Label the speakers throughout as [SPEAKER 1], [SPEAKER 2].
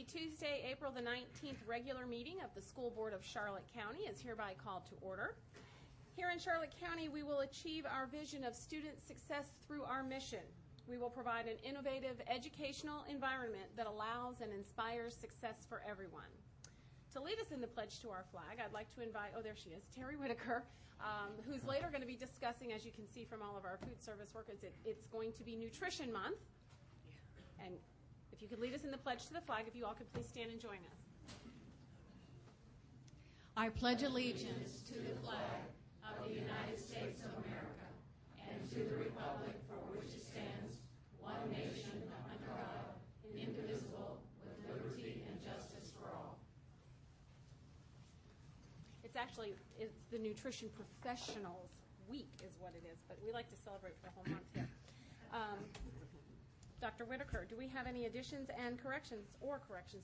[SPEAKER 1] The Tuesday, April the 19th regular meeting of the School Board of Charlotte County is hereby called to order. Here in Charlotte County, we will achieve our vision of student success through our mission. We will provide an innovative educational environment that allows and inspires success for everyone. To lead us in the pledge to our flag, I'd like to invite, there she is, Terry Whitaker, who's later going to be discussing, as you can see from all of our food service workers, it's going to be Nutrition Month. And if you could lead us in the pledge to the flag, if you all could please stand and join us.
[SPEAKER 2] I pledge allegiance to the flag of the United States of America and to the republic for which it stands, one nation under God, indivisible, with liberty and justice for all.
[SPEAKER 1] It's the Nutrition Professionals Week is what it is, but we like to celebrate for a whole month here. Dr. Whitaker, do we have any additions and corrections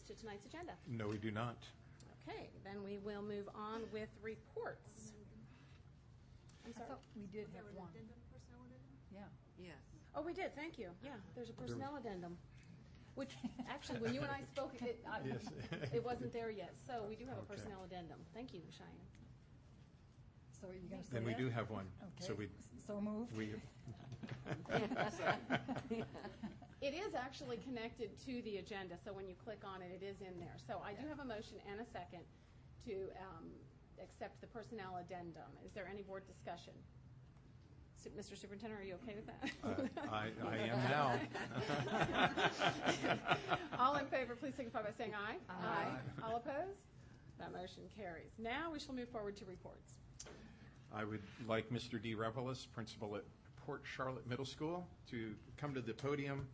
[SPEAKER 1] to tonight's agenda?
[SPEAKER 3] No, we do not.
[SPEAKER 1] Okay, then we will move on with reports. I'm sorry.
[SPEAKER 4] I thought we did have one.
[SPEAKER 5] Personnel addendum?
[SPEAKER 4] Yeah.
[SPEAKER 5] Yes.
[SPEAKER 1] Oh, we did, thank you. Yeah, there's a personnel addendum, which actually, when you and I spoke, it wasn't there yet. So we do have a personnel addendum. Thank you, Cheyenne.
[SPEAKER 4] So are you going to say
[SPEAKER 3] Then we
[SPEAKER 4] that?
[SPEAKER 3] do have one.
[SPEAKER 4] Okay. So moved.
[SPEAKER 1] It is actually connected to the agenda, so when you click on it, it is in there. So I do have a motion and a second to accept the personnel addendum. Is there any board discussion? Mr. Superintendent, are you okay with that?
[SPEAKER 3] I am
[SPEAKER 1] now. All in favor, please signify by saying aye. Aye. All opposed? That motion carries. Now we shall move forward to reports.
[SPEAKER 3] I would like Mr. D. Revelis, principal at Port Charlotte Middle School, to come to the podium,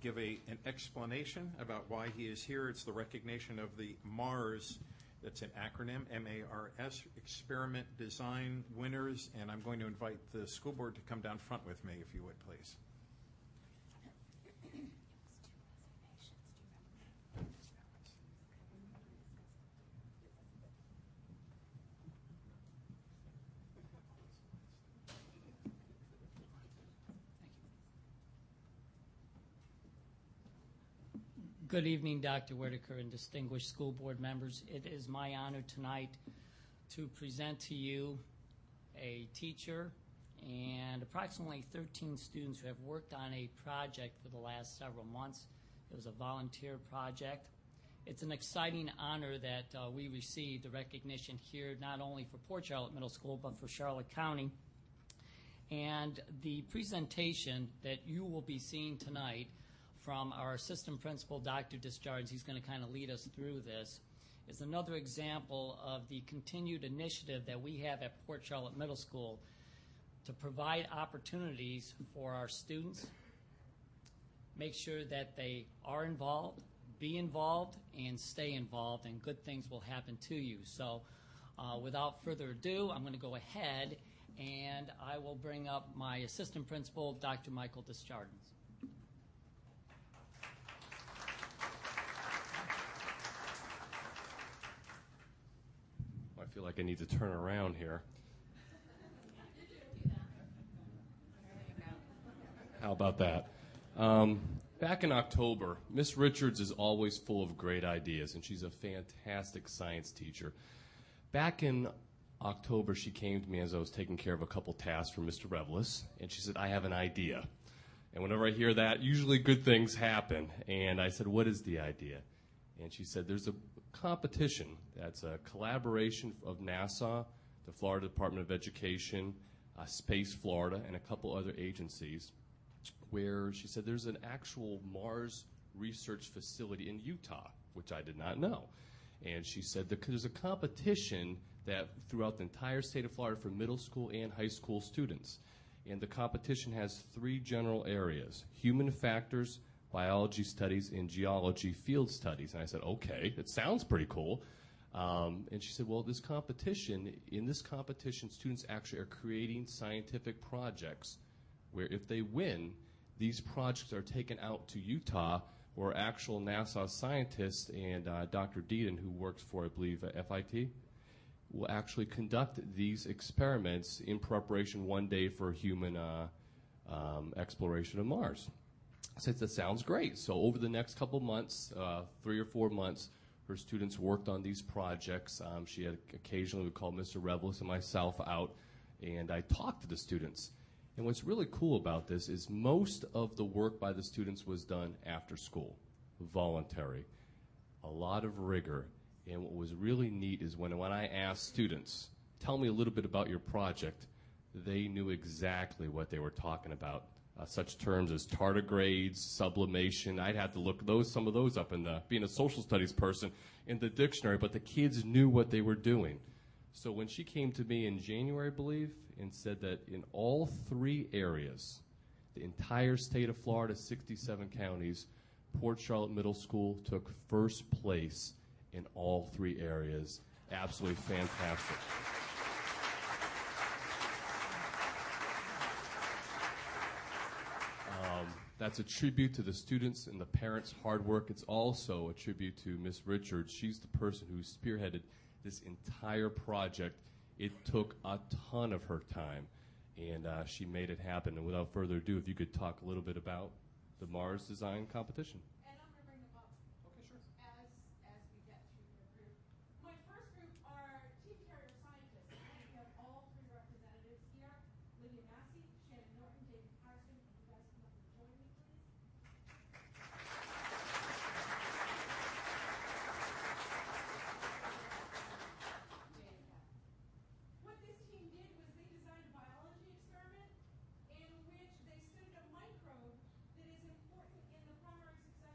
[SPEAKER 3] give an explanation about why he is here. It's the recognition of the MARS, that's an acronym, M-A-R-S, Experiment Design Winners, and I'm going to invite the school board to come down front with me, if you would, please.
[SPEAKER 6] Good evening, Dr. Whitaker and distinguished school board members. It is my honor tonight to present to you a teacher and approximately 13 students who have worked on a project for the last several months. It was a volunteer project. It's an exciting honor that we received, the recognition here not only for Port Charlotte Middle School but for Charlotte County. And the presentation that you will be seeing tonight from our assistant principal, Dr. Desjardins, he's going to kind of lead us through this, is another example of the continued initiative that we have at Port Charlotte Middle School to provide opportunities for our students, make sure that they are involved, be involved, and stay involved, and good things will happen to you. So without further ado, I'm going to go ahead and I will bring up my assistant principal, Dr. Michael Desjardins.
[SPEAKER 7] I feel like I need to turn around here. How about that? Back in October, Miss Richards is always full of great ideas, and she's a fantastic science teacher. Back in October, she came to me as I was taking care of a couple tasks for Mr. Revelis, and she said, I have an idea. And whenever I hear that, usually good things happen. And I said, what is the idea? And she said, there's a competition that's a collaboration of NASA, the Florida Department of Education, Space Florida, and a couple other agencies, where she said there's an actual Mars research facility in Utah, which I did not know. And she said that there's a competition that throughout the entire state of Florida for middle school and high school students. And the competition has 3 general areas: human factors, biology studies, and geology field studies. And I said, okay, it sounds pretty cool. And she said, well, in this competition, students actually are creating scientific projects where if they win, these projects are taken out to Utah, where actual NASA scientists and Dr. Deaton, who works for, I believe, FIT, will actually conduct these experiments in preparation one day for human exploration of Mars. I said, that sounds great. So over the next couple months, 3 or 4 months, her students worked on these projects. She had occasionally would call Mr. Revelis and myself out, and I talked to the students. And what's really cool about this is most of the work by the students was done after school, voluntary, a lot of rigor. And what was really neat is when I asked students, tell me a little bit about your project, they knew exactly what they were talking about. Such terms as tardigrades, sublimation. I'd have to look some of those up being a social studies person, in the dictionary, but the kids knew what they were doing. So when she came to me in January, I believe, and said that in all 3 areas, the entire state of Florida, 67 counties, Port Charlotte Middle School took first place in all 3 areas. Absolutely fantastic. That's a tribute to the students and the parents' hard work. It's also a tribute to Miss Richards. She's the person who spearheaded this entire project. It took a ton of her time, and she made it happen. And without further ado, if you could talk a little bit about the Mars Design Competition.
[SPEAKER 1] And I'm going to bring them up.
[SPEAKER 7] Okay, sure.
[SPEAKER 1] As we get through their group. My first group are team carrier scientists. And we have all 3 representatives here. Lydia Massey, Shannon Norton, David Carson. If you guys come up and join me, please. What this team did was they designed a biology experiment in which they studied a microbe that is important in the primary success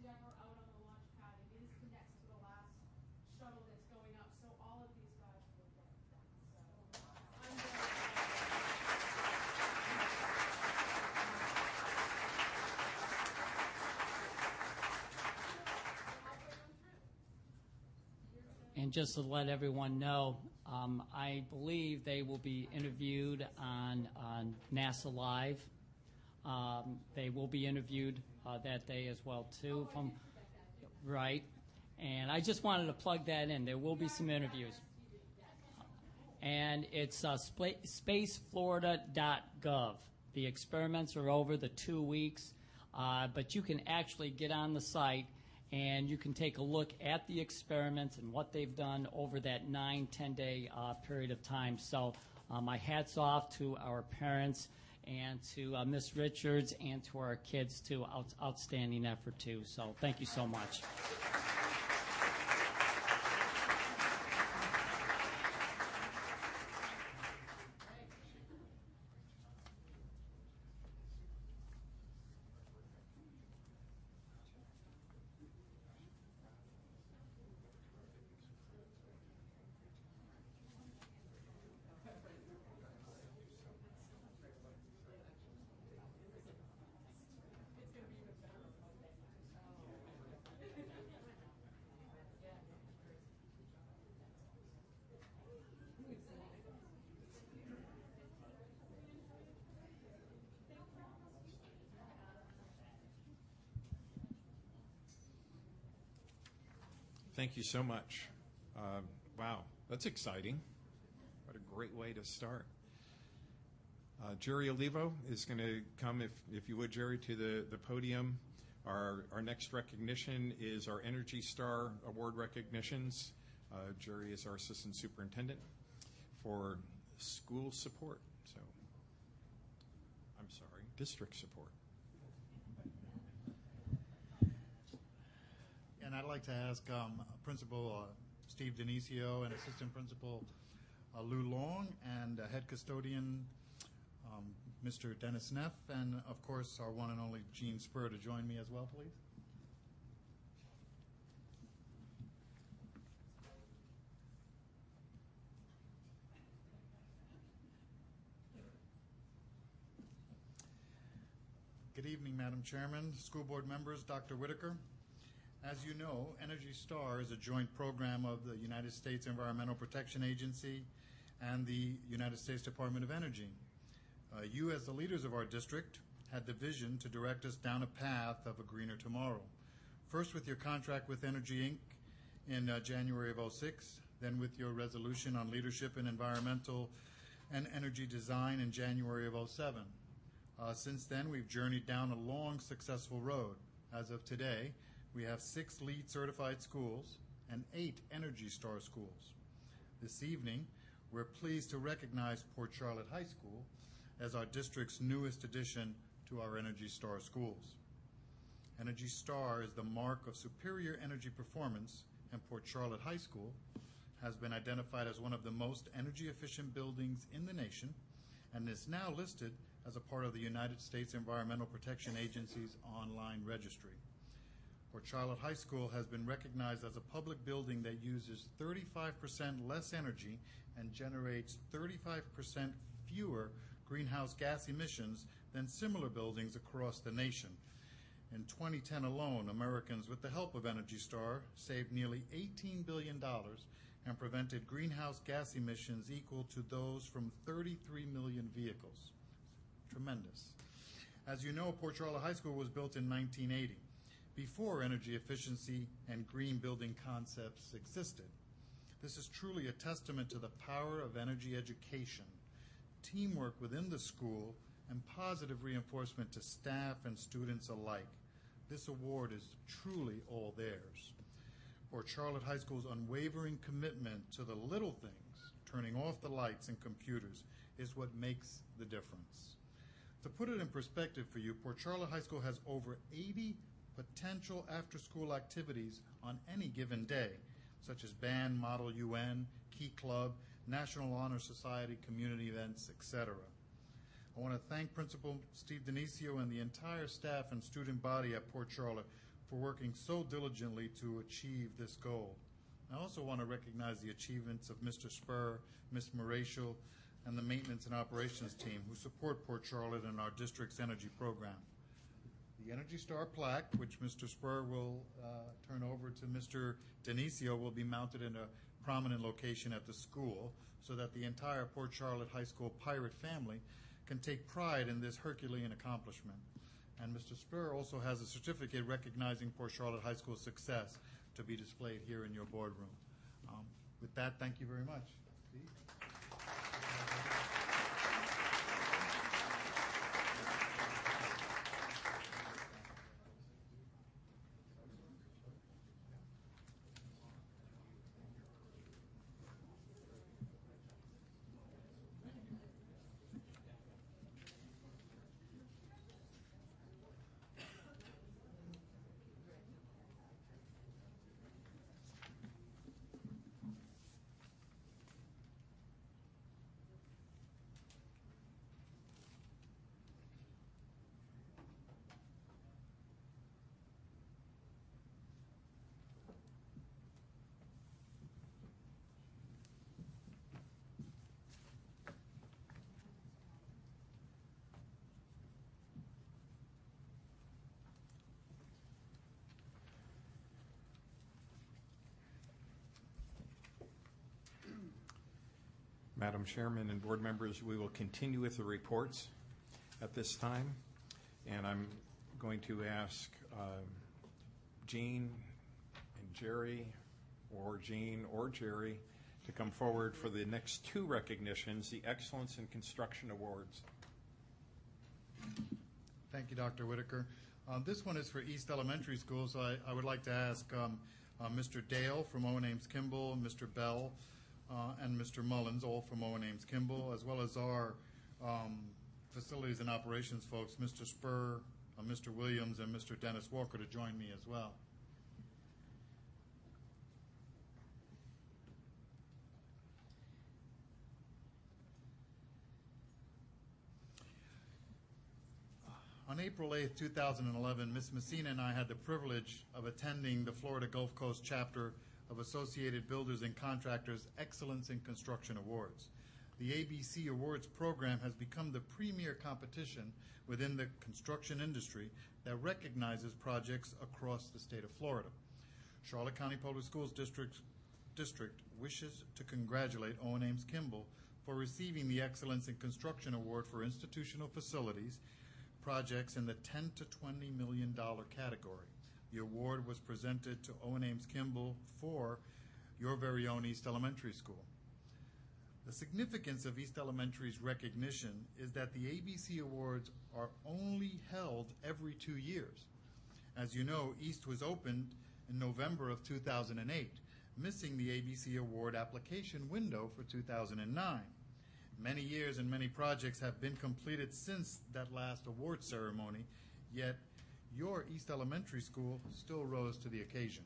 [SPEAKER 1] Endeavor out on the launch pad. It is the next to the last shuttle that's going up, so all of these guys will get them. So I'm
[SPEAKER 6] And just to let everyone know, I believe they will be interviewed on NASA Live. They will be interviewed that day as well, too. Right. And I just wanted to plug that in. There will be some interviews. And it's spaceflorida.gov. The experiments are over the 2 weeks, but you can actually get on the site and you can take a look at the experiments and what they've done over that 9-10 day period of time. So my hat's off to our parents and to Ms. Richards and to our kids, too. Outstanding effort, too. So thank you so much.
[SPEAKER 3] Thank you so much. Wow, that's exciting. What a great way to start. Jerry Olivo is going to come, if you would, Jerry, to the podium. Our next recognition is our Energy Star Award recognitions. Jerry is our Assistant Superintendent for school support. So, I'm sorry, district support.
[SPEAKER 5] And I'd like to ask Principal Steve Denicio and Assistant Principal Lou Long and Head Custodian Mr. Dennis Neff, and of course our one and only Gene Spur to join me as well, please. Good evening, Madam Chairman, school board members, Dr. Whitaker. As you know, Energy Star is a joint program of the United States Environmental Protection Agency and the United States Department of Energy. You, as the leaders of our district, had the vision to direct us down a path of a greener tomorrow. First with your contract with Energy Inc. in January of '06, then with your resolution on leadership in environmental and energy design in January of '07. Since then, we've journeyed down a long, successful road. As of today, we have 6 LEED certified schools and 8 Energy Star schools. This evening, we're pleased to recognize Port Charlotte High School as our district's newest addition to our Energy Star schools. Energy Star is the mark of superior energy performance, and Port Charlotte High School has been identified as one of the most energy efficient buildings in the nation and is now listed as a part of the United States Environmental Protection Agency's online registry. Port Charlotte High School has been recognized as a public building that uses 35% less energy and generates 35% fewer greenhouse gas emissions than similar buildings across the nation. In 2010 alone, Americans, with the help of Energy Star, saved nearly $18 billion and prevented greenhouse gas emissions equal to those from 33 million vehicles. Tremendous. As you know, Port Charlotte High School was built in 1980, before energy efficiency and green building concepts existed. This is truly a testament to the power of energy education, teamwork within the school, and positive reinforcement to staff and students alike. This award is truly all theirs. Port Charlotte High School's unwavering commitment to the little things, turning off the lights and computers, is what makes the difference. To put it in perspective for you, Port Charlotte High School has over 80 potential after-school activities on any given day, such as band, model UN, Key Club, National Honor Society, community events, etc. I want to thank Principal Steve Denicio and the entire staff and student body at Port Charlotte for working so diligently to achieve this goal. I also want to recognize the achievements of Mr. Spur, Ms. Maratial, and the maintenance and operations team who support Port Charlotte and our district's energy program. The Energy Star plaque, which Mr. Spur will turn over to Mr. Denisio, will be mounted in a prominent location at the school so that the entire Port Charlotte High School Pirate family can take pride in this Herculean accomplishment. And Mr. Spur also has a certificate recognizing Port Charlotte High School's success to be displayed here in your boardroom. With that, thank you very much. Steve?
[SPEAKER 3] Madam Chairman and board members, we will continue with the reports at this time. And I'm going to ask Jean and Jerry, or Jean or Jerry, to come forward for the next two recognitions, the Excellence in Construction Awards.
[SPEAKER 5] Thank you, Dr. Whitaker. This one is for East Elementary School, so I would like to ask Mr. Dale from Owen Ames Kimball, Mr. Bell, and Mr. Mullins, all from Owen Ames Kimball, as well as our facilities and operations folks, Mr. Spur, Mr. Williams, and Mr. Dennis Walker, to join me as well. On April 8th, 2011, Ms. Messina and I had the privilege of attending the Florida Gulf Coast chapter of Associated Builders and Contractors Excellence in Construction Awards. The ABC Awards program has become the premier competition within the construction industry that recognizes projects across the state of Florida. Charlotte County Public Schools District wishes to congratulate Owen Ames Kimball for receiving the Excellence in Construction Award for institutional facilities projects in the $10 to $20 million category. The award was presented to Owen Ames Kimball for your very own East Elementary School. The significance of East Elementary's recognition is that the ABC Awards are only held every 2 years. As you know, East was opened in November of 2008, missing the ABC Award application window for 2009. Many years and many projects have been completed since that last award ceremony, yet your East Elementary School still rose to the occasion.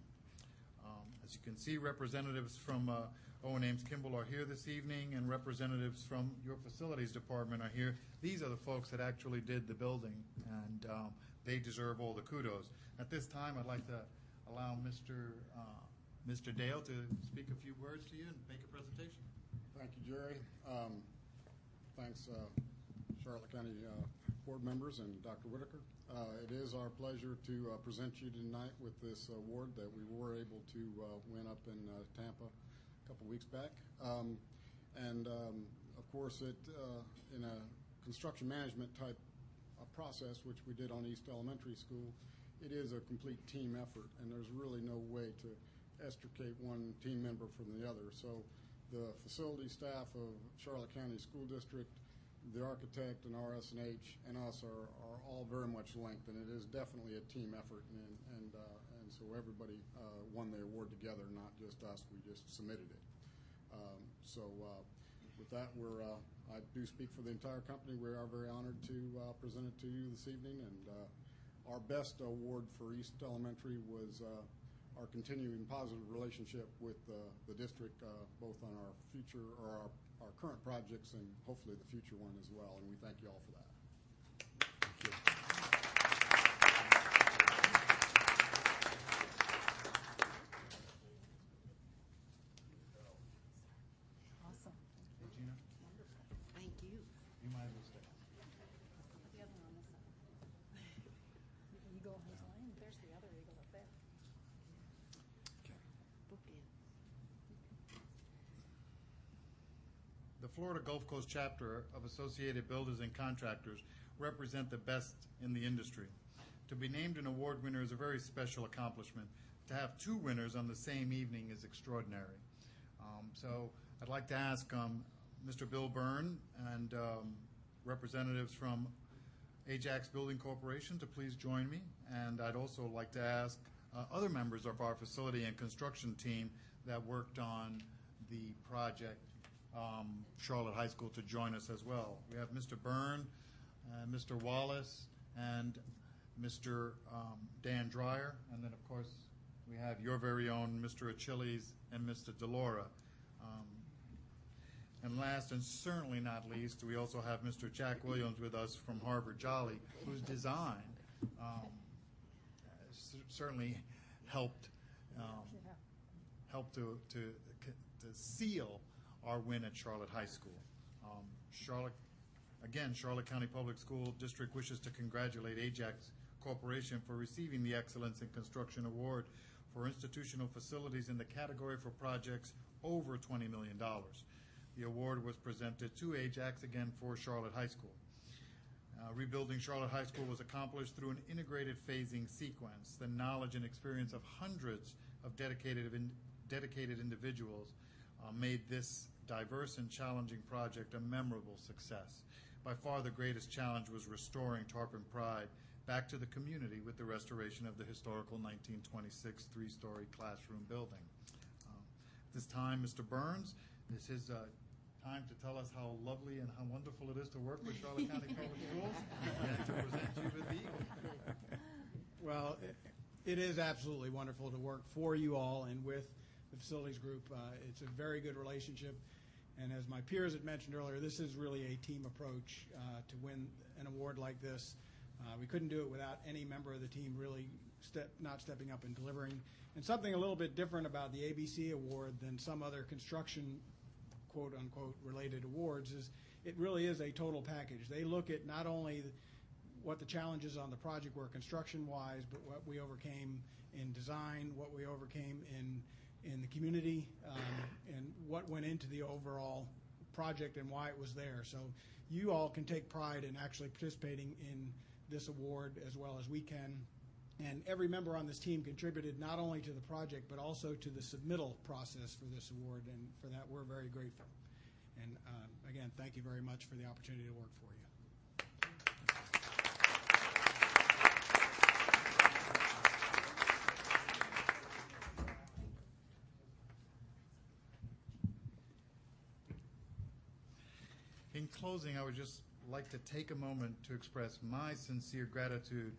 [SPEAKER 5] As you can see, representatives from Owen Ames Kimball are here this evening, and representatives from your facilities department are here. These are the folks that actually did the building, and they deserve all the kudos. At this time, I'd like to allow Mr. Dale to speak a few words to you and make a presentation.
[SPEAKER 8] Thank you, Jerry. Thanks, Charlotte County board members and Dr. Whitaker. It is our pleasure to present you tonight with this award that we were able to win up in Tampa a couple weeks back. Of course, in a construction management type process, which we did on East Elementary School, it is a complete team effort, and there's really no way to extricate one team member from the other. So the facility staff of Charlotte County School District, the architect and RS&H, and us are all very much linked, and it is definitely a team effort, and so everybody won the award together, not just us. We just submitted it. With that, I do speak for the entire company. We are very honored to present it to you this evening, and our best award for East Elementary was our continuing positive relationship with the district, both on our future or our current projects and hopefully the future one as well. And we thank you all for that.
[SPEAKER 3] Thank you.
[SPEAKER 5] You might as well stay.
[SPEAKER 1] The other one on this side.
[SPEAKER 4] The eagle has landed.
[SPEAKER 1] There's the other eagle up there.
[SPEAKER 5] The Florida Gulf Coast chapter of Associated Builders and Contractors represent the best in the industry. To be named an award winner is a very special accomplishment. To have two winners on the same evening is extraordinary. So I'd like to ask Mr. Bill Byrne and representatives from Ajax Building Corporation to please join me. And I'd also like to ask other members of our facility and construction team that worked on the project, Charlotte High School, to join us as well. We have Mr. Byrne, Mr. Wallace, and Mr. Dan Dreyer, and then of course we have your very own Mr. Achilles and Mr. Delora. And last and certainly not least, we also have Mr. Jack Williams with us from Harvard Jolly, whose design certainly helped to seal our win at Charlotte High School. Charlotte County Public School District wishes to congratulate Ajax Corporation for receiving the Excellence in Construction Award for institutional facilities in the category for projects over $20 million. The award was presented to Ajax, again, for Charlotte High School. Rebuilding Charlotte High School was accomplished through an integrated phasing sequence. The knowledge and experience of hundreds of dedicated individuals made this diverse and challenging project a memorable success. By far the greatest challenge was restoring Tarpon Pride back to the community with the restoration of the historical 1926 three-story classroom building. At this time, Mr. Burns, this is time to tell us how lovely and how wonderful it is to work with Charlotte County Public Schools and to present you with the Eagle.
[SPEAKER 9] Well, it is absolutely wonderful to work for you all and with the facilities group. It's a very good relationship. And as my peers had mentioned earlier, this is really a team approach to win an award like this. We couldn't do it without any member of the team really not stepping up and delivering. And something a little bit different about the ABC award than some other construction quote-unquote related awards is it really is a total package. They look at not only what the challenges on the project were construction-wise, but what we overcame in design, what we overcame in the community, and what went into the overall project and why it was there. So you all can take pride in actually participating in this award as well as we can. And every member on this team contributed not only to the project but also to the submittal process for this award, and for that we're very grateful. And again, thank you very much for the opportunity to work for you.
[SPEAKER 5] In closing, I would just like to take a moment to express my sincere gratitude,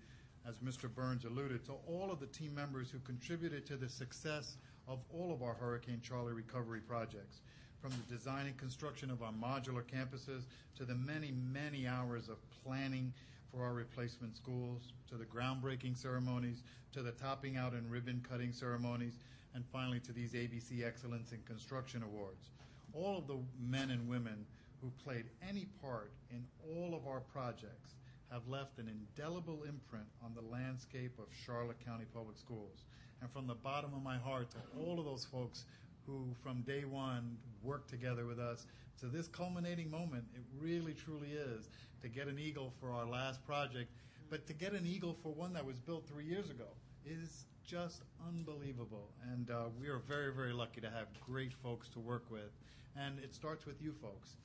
[SPEAKER 5] as Mr. Burns alluded, to all of the team members who contributed to the success of all of our Hurricane Charlie recovery projects, from the design and construction of our modular campuses to the many, many hours of planning for our replacement schools, to the groundbreaking ceremonies, to the topping out and ribbon cutting ceremonies, and finally to these ABC Excellence in Construction Awards. All of the men and women who played any part in all of our projects have left an indelible imprint on the landscape of Charlotte County Public Schools. And from the bottom of my heart to all of those folks who from day one worked together with us to this culminating moment, it really truly is to get an Eagle for our last project, but to get an Eagle for one that was built 3 years ago is just unbelievable. And we are very, very lucky to have great folks to work with. And it starts with you folks.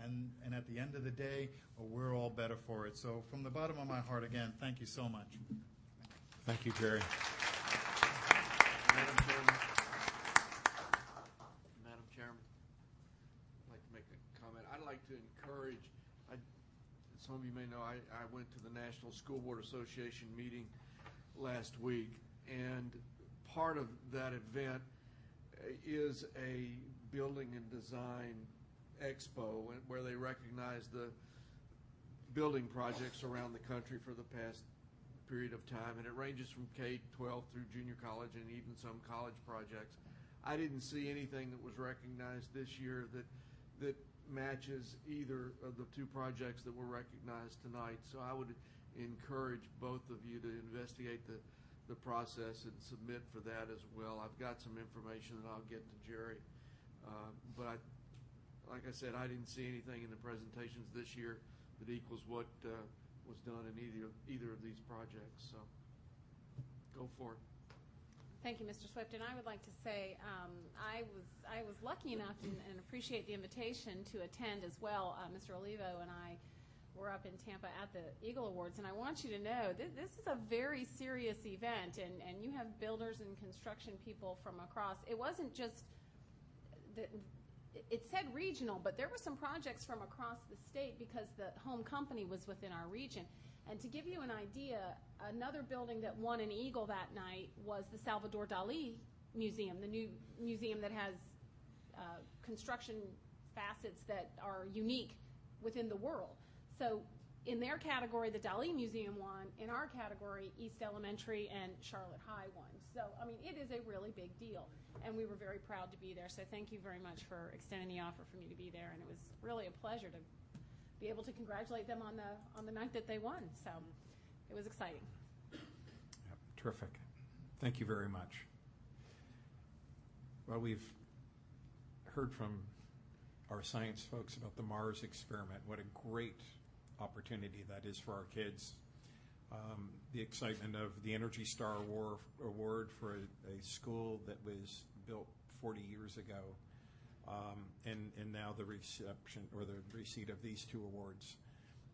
[SPEAKER 5] And at the end of the day, we're all better for it. So from the bottom of my heart, again, thank you so much.
[SPEAKER 3] Thank you, Jerry.
[SPEAKER 10] Madam Chairman, I'd like to make a comment. I'd like to encourage, some of you may know, I went to the National School Board Association meeting last week, and part of that event is a building and design expo where they recognize the building projects around the country for the past period of time, and it ranges from K-12 through junior college and even some college projects. I didn't see anything that was recognized this year that that matches either of the two projects that were recognized tonight. So I would encourage both of you to investigate the process and submit for that as well. I've got some information that I'll get to Jerry. But like I said, I didn't see anything in the presentations this year that equals what was done in either of these projects. So go for it.
[SPEAKER 1] Thank you, Mr. Swift. And I would like to say I was lucky enough and appreciate the invitation to attend as well. Mr. Olivo and I were up in Tampa at the Eagle Awards, and I want you to know this is a very serious event, and you have builders and construction people from across. It wasn't just it said regional, but there were some projects from across the state because the home company was within our region. And to give you an idea, another building that won an Eagle that night was the Salvador Dali Museum, the new museum that has construction facets that are unique within the world. So in their category, the Dali Museum won. In our category, East Elementary and Charlotte High won. So, I mean, it is a really big deal, and we were very proud to be there. So thank you very much for extending the offer for me to be there, and it was really a pleasure to be able to congratulate them on the night that they won. So it was exciting.
[SPEAKER 3] Yep, terrific. Thank you very much. Well, we've heard from our science folks about the Mars experiment. What a great opportunity that is for our kids. The excitement of the Energy Star Award for a school that was built 40 years ago, and now the reception or the receipt of these two awards.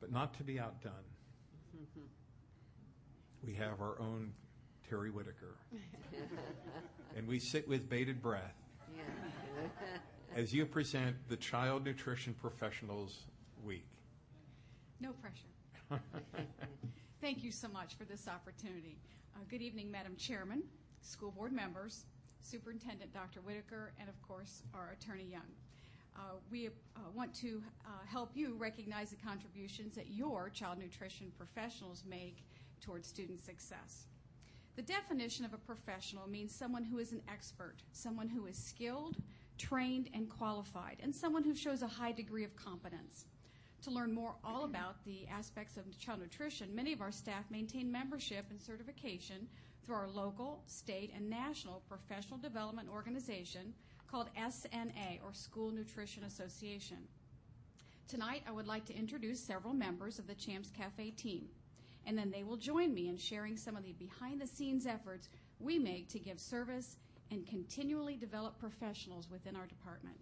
[SPEAKER 3] But not to be outdone, we have our own Terry Whitaker. And we sit with bated breath as you present the Child Nutrition Professionals Week.
[SPEAKER 11] No pressure. Thank you so much for this opportunity. Good evening, Madam Chairman, school board members, Superintendent Dr. Whitaker, and of course, our Attorney Young. We want to help you recognize the contributions that your child nutrition professionals make towards student success. The definition of a professional means someone who is an expert, someone who is skilled, trained, and qualified, and someone who shows a high degree of competence. To learn more all about the aspects of child nutrition, many of our staff maintain membership and certification through our local, state, and national professional development organization called SNA, or School Nutrition Association. Tonight, I would like to introduce several members of the Champs Cafe team, and then they will join me in sharing some of the behind-the-scenes efforts we make to give service and continually develop professionals within our department.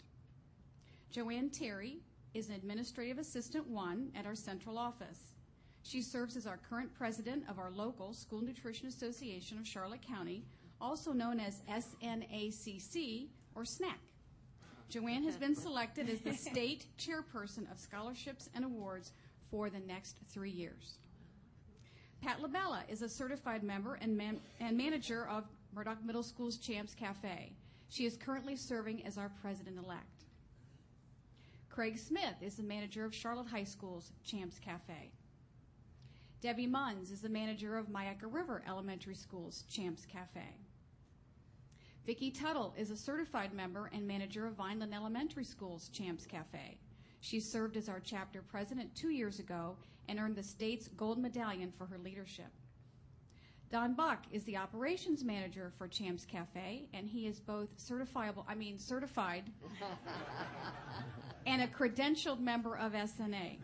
[SPEAKER 11] Joanne Terry is an Administrative Assistant 1 at our central office. She serves as our current president of our local School Nutrition Association of Charlotte County, also known as SNACC, or SNAC. Joanne has been selected as the state chairperson of scholarships and awards for the next 3 years. Pat LaBella is a certified member and manager of Murdoch Middle School's Champs Cafe. She is currently serving as our president-elect. Craig Smith is the manager of Charlotte High School's Champs Cafe. Debbie Munns is the manager of Myakka River Elementary School's Champs Cafe. Vicki Tuttle is a certified member and manager of Vineland Elementary School's Champs Cafe. She served as our chapter president 2 years ago and earned the state's gold medallion for her leadership. Don Buck is the operations manager for Champs Cafe, and he is both certified and a credentialed member of SNA.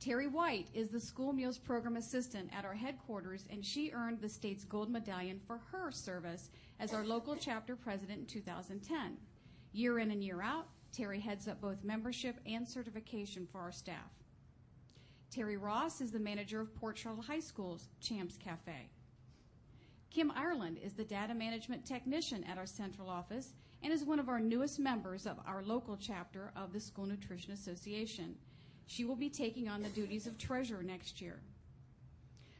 [SPEAKER 11] Terry White is the school meals program assistant at our headquarters, and she earned the state's gold medallion for her service as our local chapter president in 2010. Year in and year out, Terry heads up both membership and certification for our staff. Terry Ross is the manager of Port Charlotte High School's Champs Cafe. Kim Ireland is the data management technician at our central office and is one of our newest members of our local chapter of the School Nutrition Association. She will be taking on the duties of treasurer next year.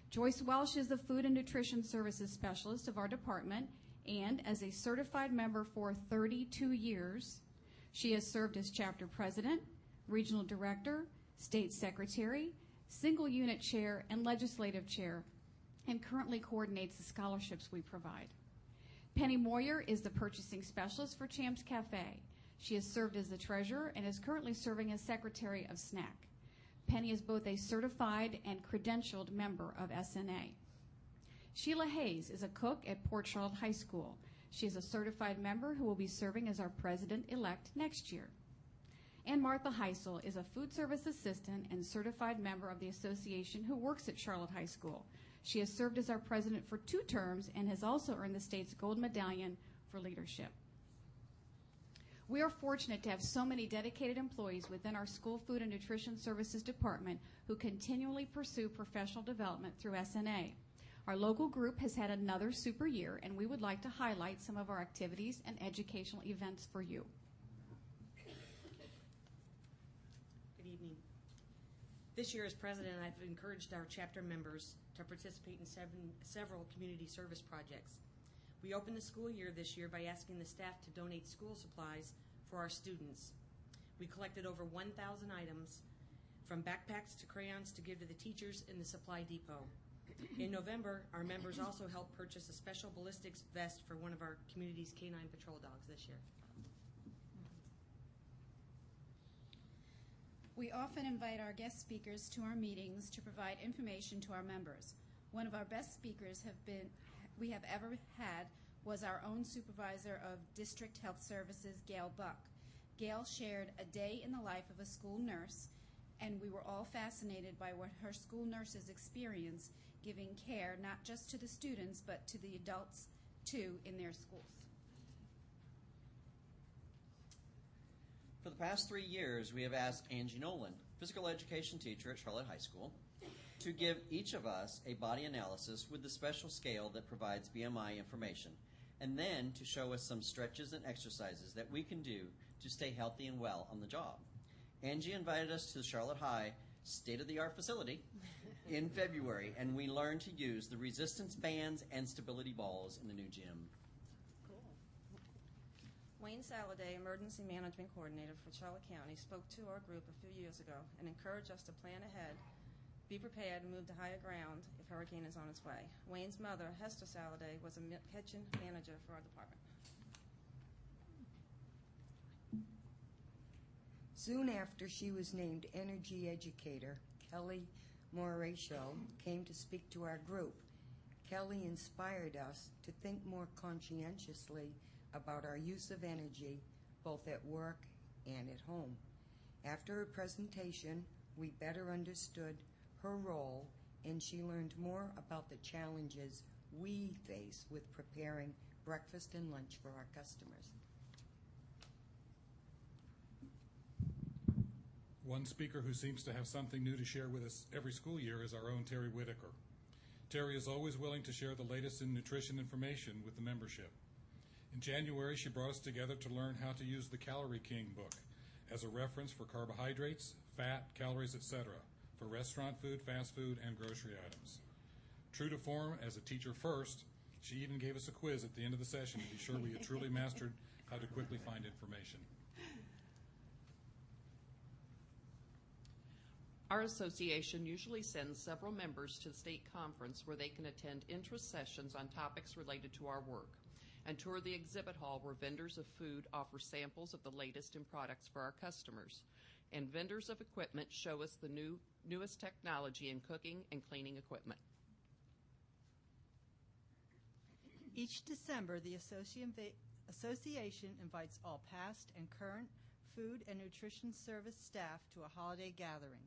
[SPEAKER 11] Joyce Welsh is the Food and Nutrition Services Specialist of our department, and as a certified member for 32 years, she has served as chapter president, regional director, state secretary, single unit chair, and legislative chair, and currently coordinates the scholarships we provide. Penny Moyer is the purchasing specialist for Champs Cafe. She has served as the treasurer and is currently serving as secretary of SNAC. Penny is both a certified and credentialed member of SNA. Sheila Hayes is a cook at Port Charlotte High School. She is a certified member who will be serving as our president-elect next year. And Martha Heisel is a food service assistant and certified member of the association who works at Charlotte High School. She has served as our president for 2 terms and has also earned the state's Gold Medallion for leadership. We are fortunate to have so many dedicated employees within our School Food and Nutrition Services Department who continually pursue professional development through SNA. Our local group has had another super year, and we would like to highlight some of our activities and educational events for you.
[SPEAKER 12] Good evening. This year as president, I've encouraged our chapter members to participate in several community service projects. We opened the school year this year by asking the staff to donate school supplies for our students. We collected over 1,000 items, from backpacks to crayons to give to the teachers in the supply depot. In November, our members also helped purchase a special ballistics vest for one of our community's canine patrol dogs this year.
[SPEAKER 13] We often invite our guest speakers to our meetings to provide information to our members. One of our best speakers we have ever had was our own supervisor of District Health Services, Gail Buck. Gail shared a day in the life of a school nurse, and we were all fascinated by what her school nurses experience giving care not just to the students but to the adults too in their schools.
[SPEAKER 14] For the past 3 years, we have asked Angie Nolan, physical education teacher at Charlotte High School, to give each of us a body analysis with the special scale that provides BMI information, and then to show us some stretches and exercises that we can do to stay healthy and well on the job. Angie invited us to the Charlotte High state-of-the-art facility in February, and we learned to use the resistance bands and stability balls in the new gym.
[SPEAKER 15] Wayne Saladay, Emergency Management Coordinator for Charlotte County, spoke to our group a few years ago and encouraged us to plan ahead, be prepared, and move to higher ground if hurricane is on its way. Wayne's mother, Hester Saladay, was a kitchen manager for our department.
[SPEAKER 16] Soon after she was named Energy Educator, Kelly Moratio came to speak to our group. Kelly inspired us to think more conscientiously about our use of energy, both at work and at home. After her presentation, we better understood her role, and she learned more about the challenges we face with preparing breakfast and lunch for our customers.
[SPEAKER 17] One speaker who seems to have something new to share with us every school year is our own Terry Whitaker. Terry is always willing to share the latest in nutrition information with the membership. In January, she brought us together to learn how to use the Calorie King book as a reference for carbohydrates, fat, calories, etc., for restaurant food, fast food, and grocery items. True to form, as a teacher first, she even gave us a quiz at the end of the session to be sure we had truly mastered how to quickly find information.
[SPEAKER 18] Our association usually sends several members to the state conference where they can attend interest sessions on topics related to our work and tour the exhibit hall where vendors of food offer samples of the latest in products for our customers, and vendors of equipment show us the newest technology in cooking and cleaning equipment.
[SPEAKER 4] Each December, the association invites all past and current food and nutrition service staff to a holiday gathering.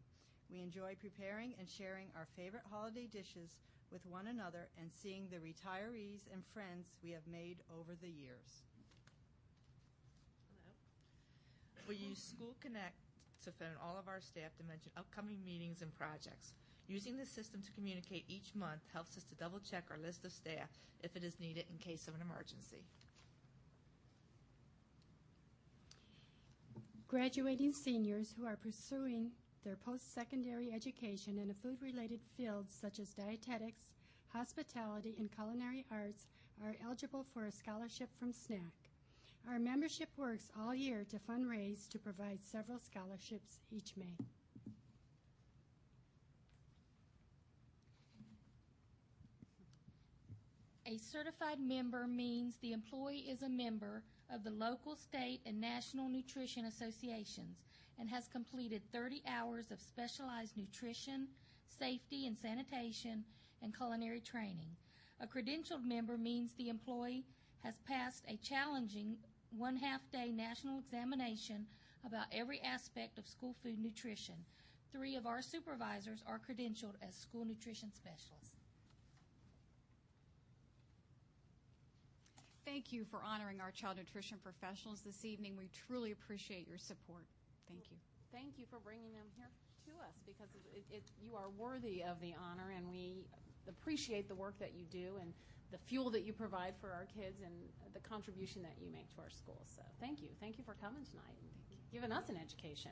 [SPEAKER 4] We enjoy preparing and sharing our favorite holiday dishes with one another and seeing the retirees and friends we have made over the years.
[SPEAKER 19] We use School Connect to phone all of our staff to mention upcoming meetings and projects. Using the system to communicate each month helps us to double-check our list of staff if it is needed in case of an emergency.
[SPEAKER 20] Graduating seniors who are pursuing their post-secondary education in a food-related fields such as dietetics, hospitality, and culinary arts are eligible for a scholarship from SNAC. Our membership works all year to fundraise to provide several scholarships each May.
[SPEAKER 2] A certified member means the employee is a member
[SPEAKER 21] of the local, state, and national nutrition associations and has completed 30 hours of specialized nutrition, safety and sanitation, and culinary training. A credentialed member means the employee has passed a challenging one-half-day national examination about every aspect of school food nutrition. 3 of our supervisors are credentialed as school nutrition specialists.
[SPEAKER 11] Thank you for honoring our child nutrition professionals this evening. We truly appreciate your support. Thank you.
[SPEAKER 1] Thank you for bringing them here to us, because you are worthy of the honor, and we appreciate the work that you do and the fuel that you provide for our kids and the contribution that you make to our schools. So thank you. Thank you for coming tonight and giving us an education.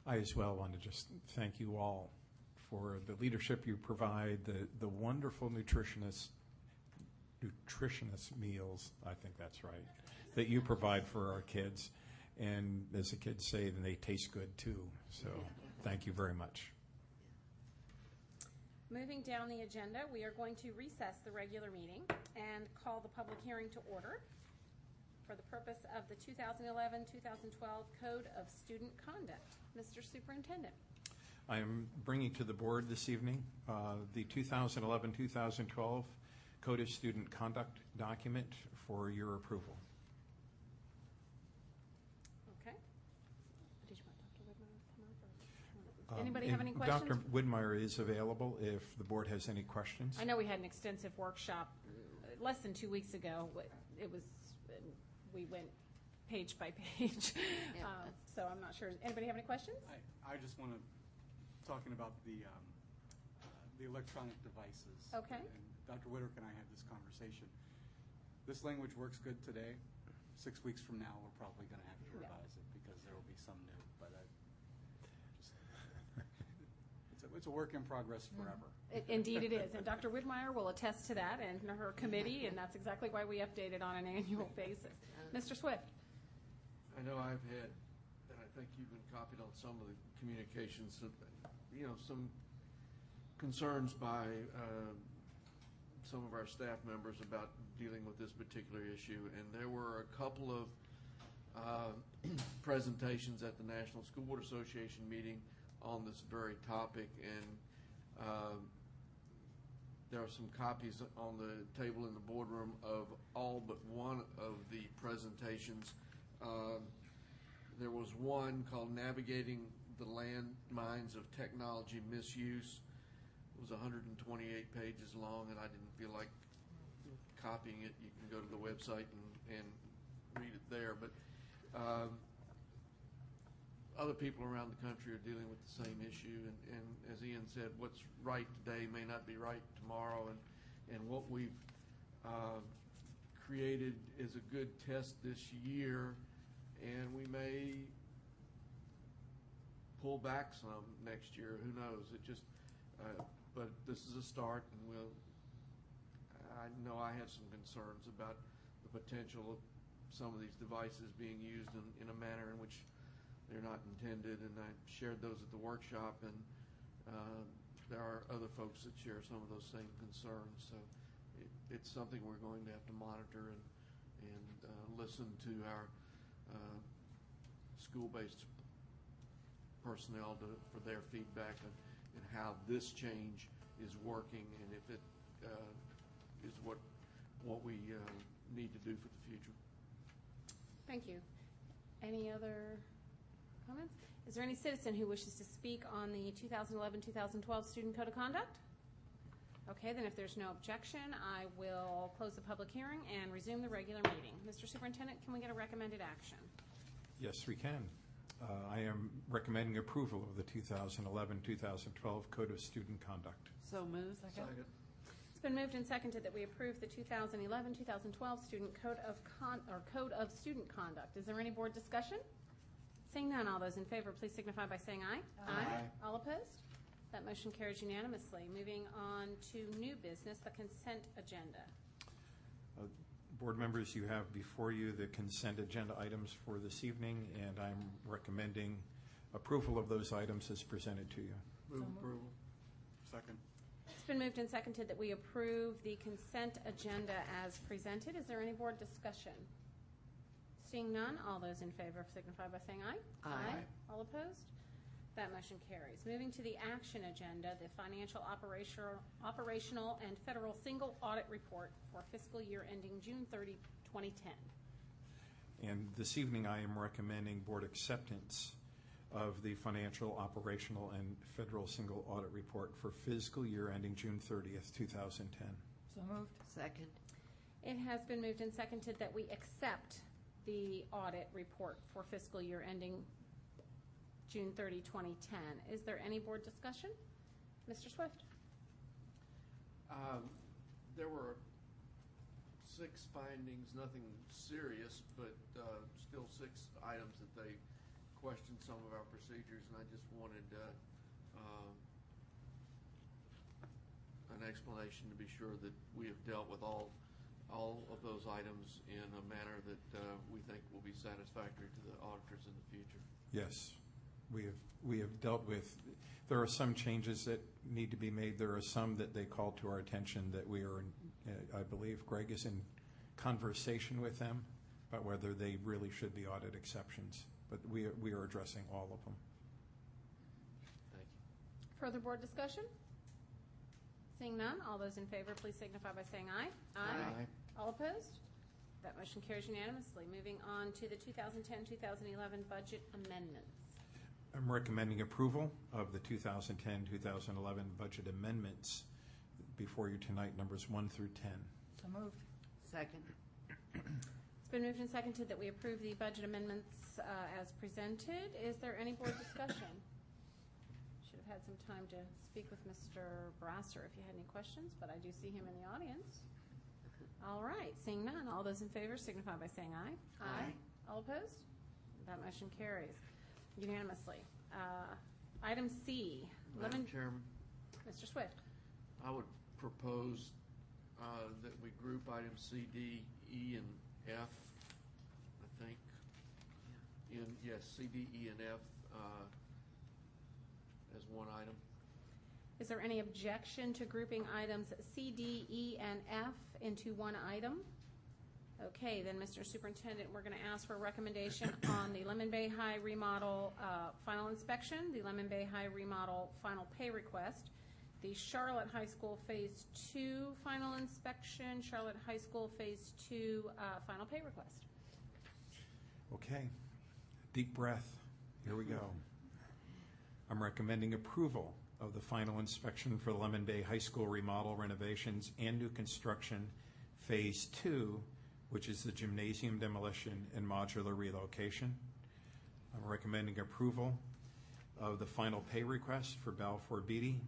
[SPEAKER 3] I as well want to just thank you all for the leadership you provide, the wonderful nutritionist meals, I think that's right, that you provide for our kids. And as the kids say, then they taste good too. So thank you very much.
[SPEAKER 1] Moving down the agenda, we are going to recess the regular meeting and call the public hearing to order for the purpose of the 2011-2012 Code of Student Conduct. Mr. Superintendent.
[SPEAKER 3] I am bringing to the board this evening the 2011-2012 Code of Student Conduct document for your approval.
[SPEAKER 1] Okay. Did you want Dr. Widmeyer to come up? Anybody have any questions?
[SPEAKER 3] Dr. Widmeyer is available if the board has any questions.
[SPEAKER 1] I know we had an extensive workshop less than 2 weeks ago. We went page by page, so I'm not sure. Anybody have any questions?
[SPEAKER 22] I just want to talking about the electronic devices.
[SPEAKER 1] Okay.
[SPEAKER 22] And Dr. Whitaker and I had this conversation. This language works good today. 6 weeks from now, we're probably going to have to revise it because there will be some new. But it's a work in progress forever.
[SPEAKER 1] Indeed it is. And Dr. Widmeyer will attest to that, and her committee, and that's exactly why we update it on an annual basis. Mr. Swift.
[SPEAKER 10] I know I've had, and I think you've been copied on some of the communications, some concerns by some of our staff members about dealing with this particular issue. And there were a couple of presentations at the National School Board Association meeting on this very topic, and there are some copies on the table in the boardroom of all but one of the presentations. There was one called Navigating the Landmines of Technology Misuse. It was 128 pages long, and I didn't feel like copying it. You can go to the website and read it there. But other people around the country are dealing with the same issue, and as Ian said, what's right today may not be right tomorrow, and what we've created is a good test this year, and we may pull back some next year. Who knows? But this is a start, and I know I have some concerns about the potential of some of these devices being used in a manner in which they're not intended, and I shared those at the workshop, and there are other folks that share some of those same concerns. So it's something we're going to have to monitor and listen to our school-based personnel for their feedback and how this change is working, and if it is what we need to do for the future.
[SPEAKER 1] Thank you. Any other comments? Is there any citizen who wishes to speak on the 2011-2012 Student Code of Conduct? Okay, then if there's no objection, I will close the public hearing and resume the regular meeting. Mr. Superintendent, can we get a recommended action?
[SPEAKER 3] Yes, we can. I am recommending approval of the 2011-2012 Code of Student Conduct.
[SPEAKER 23] So moved.
[SPEAKER 10] Second.
[SPEAKER 1] It's been moved and seconded that we approve the 2011-2012 Student Code of Student Conduct. Is there any board discussion? Seeing none, all those in favor, please signify by saying aye.
[SPEAKER 23] Aye.
[SPEAKER 1] All opposed? That motion carries unanimously. Moving on to new business, the consent agenda.
[SPEAKER 3] Board members, you have before you the consent agenda items for this evening, and I'm recommending approval of those items is presented to you.
[SPEAKER 10] Move approval.
[SPEAKER 22] Second.
[SPEAKER 1] It's been moved and seconded that we approve the consent agenda as presented. Is there any board discussion? Seeing none, all those in favor signify by saying aye.
[SPEAKER 18] Aye.
[SPEAKER 1] All opposed? That motion carries. Moving to the action agenda, the financial operational and federal single audit report for fiscal year ending June 30, 2010.
[SPEAKER 3] And this evening, I am recommending board acceptance of the financial, operational, and federal single audit report for fiscal year ending June 30th, 2010.
[SPEAKER 18] So moved. Second.
[SPEAKER 1] It has been moved and seconded that we accept the audit report for fiscal year ending June 30, 2010. Is there any board discussion? Mr. Swift?
[SPEAKER 10] There were 6 findings, nothing serious, but still 6 items that they questioned some of our procedures, and I just wanted an explanation to be sure that we have dealt with all of those items in a manner that we think will be satisfactory to the auditors in the future.
[SPEAKER 3] Yes, we have dealt with. There are some changes that need to be made. There are some that they called to our attention that we are, I believe Greg is in conversation with them about whether they really should be audit exceptions. But we are addressing all of them.
[SPEAKER 10] Thank you.
[SPEAKER 1] Further board discussion? Seeing none, all those in favor, please signify by saying aye.
[SPEAKER 10] Aye.
[SPEAKER 1] All opposed? That motion carries unanimously. Moving on to the 2010-2011 budget amendments.
[SPEAKER 3] I'm recommending approval of the 2010-2011 budget amendments before you tonight, numbers 1 through 10.
[SPEAKER 18] So moved. Second.
[SPEAKER 1] It's been moved and seconded that we approve the budget amendments as presented. Is there any board discussion? Should have had some time to speak with Mr. Brasser if you had any questions, but I do see him in the audience. All right, seeing none, all those in favor signify by saying aye.
[SPEAKER 18] Aye.
[SPEAKER 1] All opposed? That motion carries unanimously. Item C.
[SPEAKER 10] Madam Chairman,
[SPEAKER 1] Mr. Swift.
[SPEAKER 10] I would propose that we group items C, D, E, and F, I think. Yes, C, D, E, and F as one item.
[SPEAKER 1] Is there any objection to grouping items C, D, E, and F into one item? Okay, then, Mr. Superintendent, we're going to ask for a recommendation on the Lemon Bay High remodel final inspection, the Lemon Bay High remodel final pay request, the Charlotte High School Phase 2 final inspection, Charlotte High School Phase 2 final pay request.
[SPEAKER 3] Okay, deep breath. Here we go. I'm recommending approval of the final inspection for Lemon Bay High School remodel renovations and new construction Phase 2, which is the gymnasium demolition and modular relocation. I'm recommending approval of the final pay request for Balfour Beatty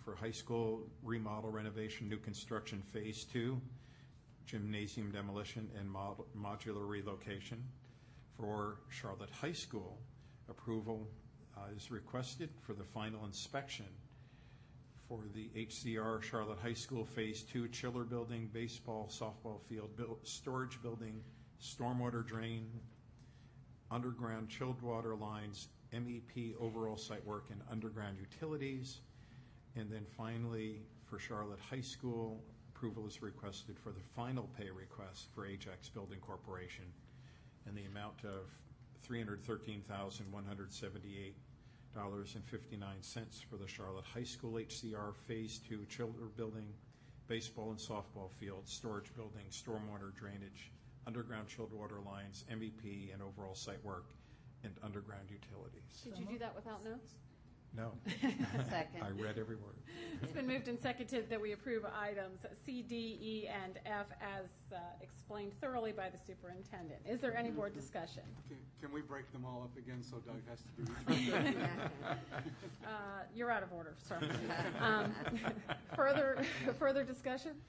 [SPEAKER 3] for high school remodel renovation, new construction Phase 2, gymnasium demolition and modular relocation. For Charlotte High School, approval is requested for the final inspection for the HCR Charlotte High School Phase 2 chiller building, baseball, softball field, storage building, stormwater drain, underground chilled water lines, MEP overall site work, and underground utilities. And then finally, for Charlotte High School, approval is requested for the final pay request for Ajax Building Corporation in the amount of $313,178.59 for the Charlotte High School HCR Phase 2 chiller building, baseball and softball field, storage building, stormwater drainage, underground chilled water lines, MEP, and overall site work, and underground utilities.
[SPEAKER 1] Did you do that without notes?
[SPEAKER 3] No.
[SPEAKER 1] Second.
[SPEAKER 3] I read every word.
[SPEAKER 1] It's been moved and seconded that we approve items C, D, E, and F as explained thoroughly by the superintendent. Is there any board discussion?
[SPEAKER 22] Can we break them all up again so Doug has to do each one?
[SPEAKER 1] You're out of order, sir. Further discussion?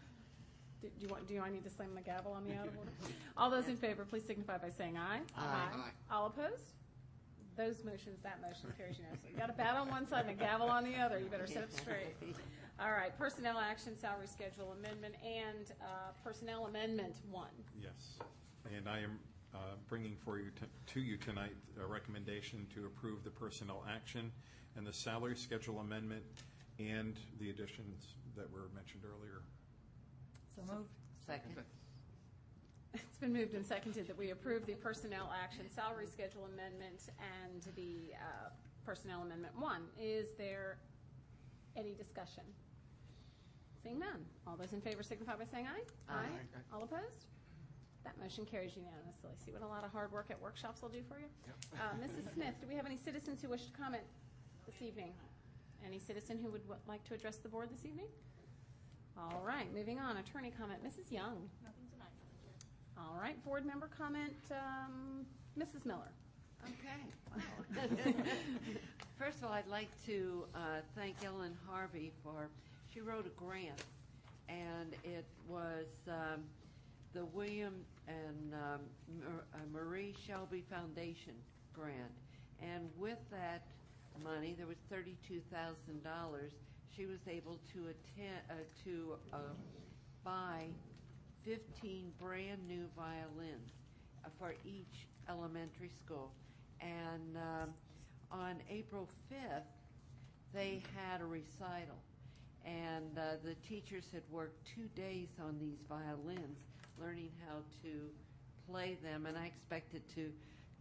[SPEAKER 1] Do I need to slam the gavel on the out of order? All those in favor, please signify by saying aye.
[SPEAKER 18] Aye.
[SPEAKER 1] All opposed? That motion carries unanimously. You got a bat on one side and a gavel on the other. You better sit up straight. All right, personnel action, salary schedule amendment, and personnel amendment 1.
[SPEAKER 3] Yes, and I am bringing to you tonight a recommendation to approve the personnel action and the salary schedule amendment and the additions that were mentioned earlier.
[SPEAKER 4] So moved.
[SPEAKER 2] Second.
[SPEAKER 1] It's been moved and seconded that we approve the personnel action, salary schedule amendment, and the personnel amendment 1. Is there any discussion? Seeing none. All those in favor signify by saying aye.
[SPEAKER 2] Aye.
[SPEAKER 1] All opposed? That motion carries unanimously. See what a lot of hard work at workshops will do for you? Mrs. Smith, do we have any citizens who wish to comment this evening? Any citizen who would like to address the board this evening? All right, moving on. Attorney comment. Mrs. Young.
[SPEAKER 6] Nothing tonight, Madam Chair.
[SPEAKER 1] All right, board member comment. Mrs. Miller.
[SPEAKER 7] Okay. Wow. First of all, I'd like to thank Ellen Harvey she wrote a grant, and it was the William and Marie Shelby Foundation grant. And with that money, there was $32,000. She was able to buy 15 brand new violins for each elementary school. And on April 5th, they had a recital. And the teachers had worked 2 days on these violins, learning how to play them. And I expected to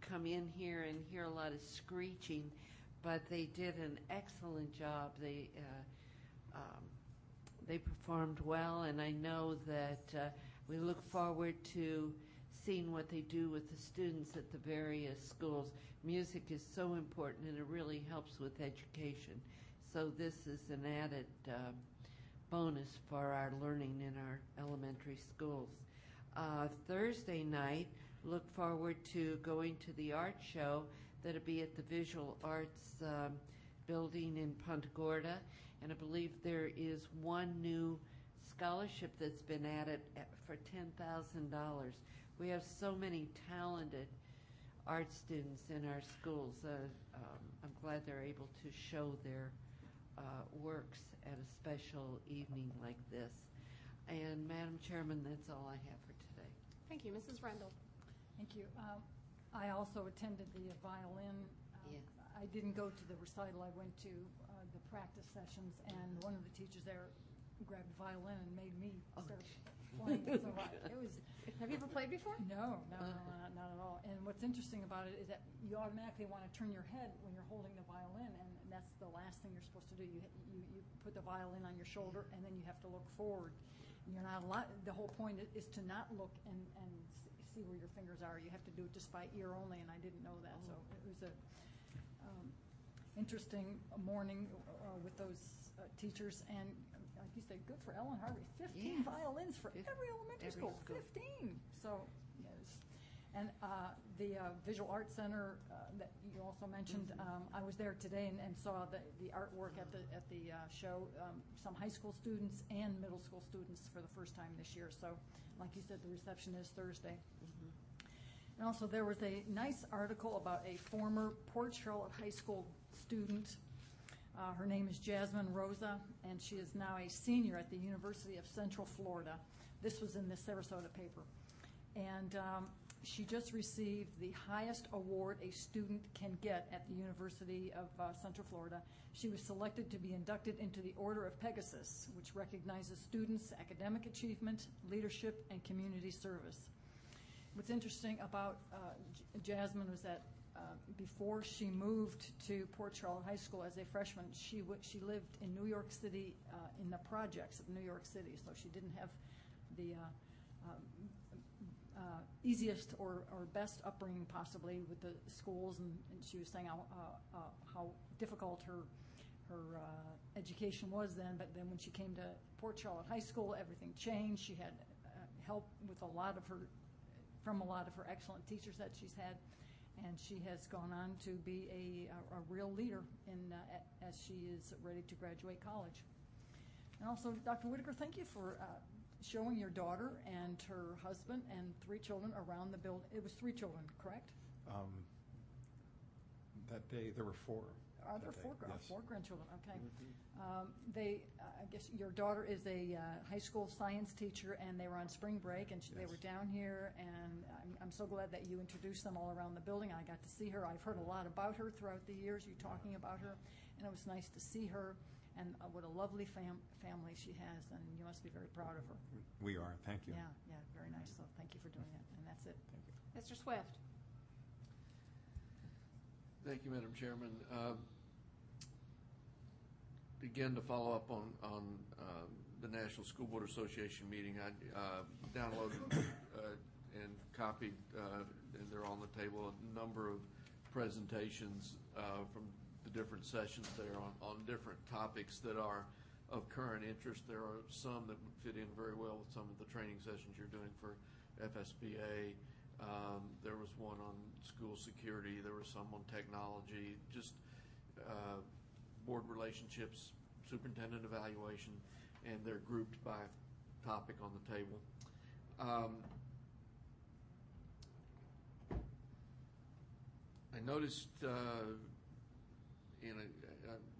[SPEAKER 7] come in here and hear a lot of screeching, but they did an excellent job. They performed well, and I know that we look forward to seeing what they do with the students at the various schools. Music is so important, and it really helps with education. So this is an added bonus for our learning in our elementary schools. Thursday night, look forward to going to the art show that'll be at the Visual Arts building in Punta Gorda. And I believe there is one new scholarship that's been added for $10,000. We have so many talented art students in our schools. I'm glad they're able to show their works at a special evening like this. And Madam Chairman, that's all I have for today.
[SPEAKER 1] Thank you. Mrs. Rendell.
[SPEAKER 6] Thank you. I also attended the violin.
[SPEAKER 7] Yes.
[SPEAKER 6] I didn't go to the recital. I went to the practice sessions, and one of the teachers there grabbed a violin and made me start playing it. So it was.
[SPEAKER 1] Have you ever played before?
[SPEAKER 6] No, not at all. And what's interesting about it is that you automatically want to turn your head when you're holding the violin, and that's the last thing you're supposed to do. You put the violin on your shoulder, and then you have to look forward. And you're not allowed. The whole point is to not look and see where your fingers are. You have to do it just by ear only, and I didn't know that. So it was a interesting morning with those teachers, and like you said, good for Ellen Harvey. 15 violins for every elementary school. 15. So yes. And the Visual Arts Center that you also mentioned, I was there today and saw the artwork at the show. Some high school students and middle school students for the first time this year. So, like you said, the reception is Thursday. And also, there was a nice article about a former Port Charlotte High School student. Her name is Jasmine Rosa, and she is now a senior at the University of Central Florida. This was in the Sarasota paper. And she just received the highest award a student can get at the University of Central Florida. She was selected to be inducted into the Order of Pegasus, which recognizes students' academic achievement, leadership, and community service. What's interesting about Jasmine was that before she moved to Port Charlotte High School as a freshman, she lived in New York City in the projects of New York City, so she didn't have the easiest or best upbringing possibly with the schools, and she was saying how difficult her education was then. But then when she came to Port Charlotte High School, everything changed. She had help with from a lot of her excellent teachers that she's had, and she has gone on to be a real leader as she is ready to graduate college. And also, Dr. Whitaker, thank you for showing your daughter and her husband and 3 children around the building. It was 3 children, correct?
[SPEAKER 3] That day there were 4.
[SPEAKER 6] Are there four,
[SPEAKER 3] Yes.
[SPEAKER 6] four grandchildren? Okay. I guess your daughter is a high school science teacher, and they were on spring break, and they were down here, and I'm so glad that you introduced them all around the building. I got to see her. I've heard a lot about her throughout the years, you talking about her, and it was nice to see her, and what a lovely family she has, and you must be very proud of her.
[SPEAKER 3] We are. Thank you.
[SPEAKER 6] Yeah, very nice. So thank you for doing that, and that's it.
[SPEAKER 3] Thank you.
[SPEAKER 1] Mr. Swift.
[SPEAKER 10] Thank you, Madam Chairman. Again, to follow up on the National School Board Association meeting, I downloaded and copied, and they're on the table, a number of presentations from the different sessions there on different topics that are of current interest. There are some that would fit in very well with some of the training sessions you're doing for FSBA. There was one on school security. There was some on technology, just board relationships, superintendent evaluation, and they're grouped by topic on the table. I noticed I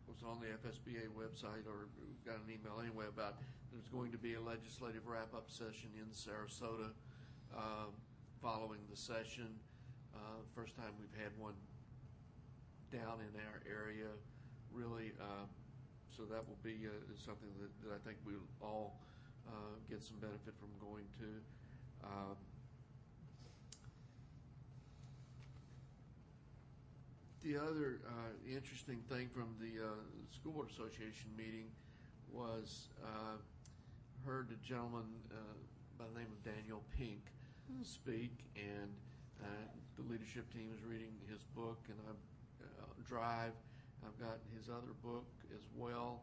[SPEAKER 10] was on the FSBA website, or got an email anyway, about there's going to be a legislative wrap-up session in Sarasota following the session. First time we've had one down in our area, really. So that will be something that I think we'll all get some benefit from going to. The other interesting thing from the School Board Association meeting was heard a gentleman by the name of Daniel Pink speak, and the leadership team is reading his book, and Drive. I've got his other book as well.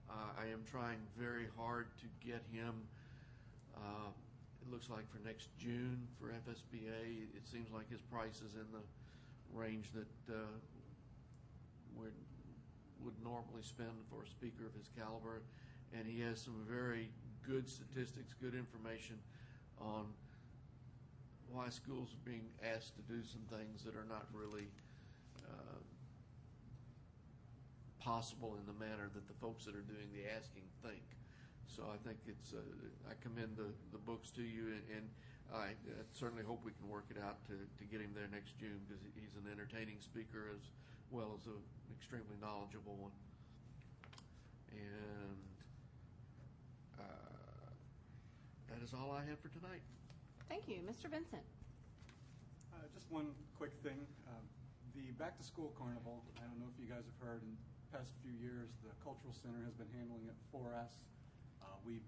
[SPEAKER 10] I am trying very hard to get him, it looks like for next June for FSBA. It seems like his price is in the range that would normally spend for a speaker of his caliber, and he has some very good statistics, good information on why schools are being asked to do some things that are not really possible in the manner that the folks that are doing the asking think. So I think it's I commend the books to you, and I certainly hope we can work it out to get him there next June, because he's an entertaining speaker as well as an extremely knowledgeable one. And that is all I have for tonight.
[SPEAKER 1] Thank you. Mr. Vincent.
[SPEAKER 22] Just one quick thing. The Back to School Carnival, I don't know if you guys have heard, in the past few years, the Cultural Center has been handling it for us. We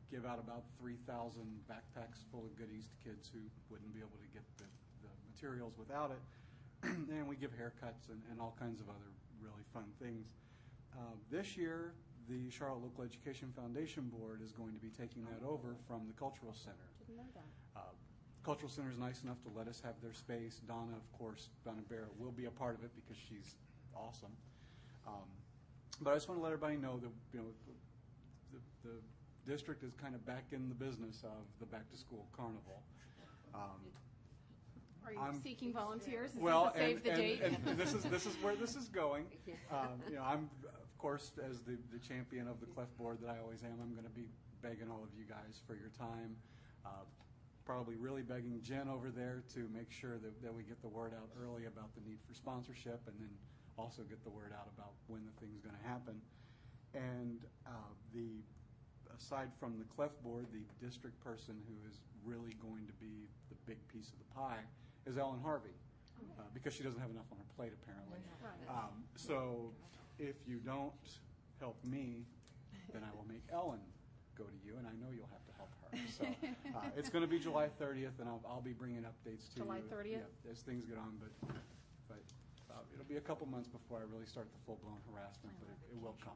[SPEAKER 22] give out about 3,000 backpacks full of goodies to kids who wouldn't be able to get the materials without it. And we give haircuts and all kinds of other really fun things. This year, the Charlotte Local Education Foundation Board is going to be taking that over from the Cultural Center.
[SPEAKER 1] Didn't know that.
[SPEAKER 22] Cultural Center is nice enough to let us have their space. Donna, of course, Donna Barrett will be a part of it because she's awesome. But I just want to let everybody know that the district is kind of back in the business of the Back to School Carnival.
[SPEAKER 1] Are you seeking volunteers? Is
[SPEAKER 22] Well,
[SPEAKER 1] this a save the date?
[SPEAKER 22] and this is where this is going. I'm, of course, as the champion of the Clef Board that I always am, I'm going to be begging all of you guys for your time. Probably really begging Jen over there to make sure that we get the word out early about the need for sponsorship, and then also get the word out about when the thing's going to happen. And aside from the Clef Board, the district person who is really going to be the big piece of the pie is Ellen Harvey, because she doesn't have enough on her plate, apparently. So if you don't help me, then I will make Ellen go to you, and I know you'll have to help her. So it's going to be July 30th, and I'll be bringing updates to
[SPEAKER 1] July
[SPEAKER 22] you
[SPEAKER 1] 30th?
[SPEAKER 22] as things get on. But it'll be a couple months before I really start the full-blown harassment, but it will come.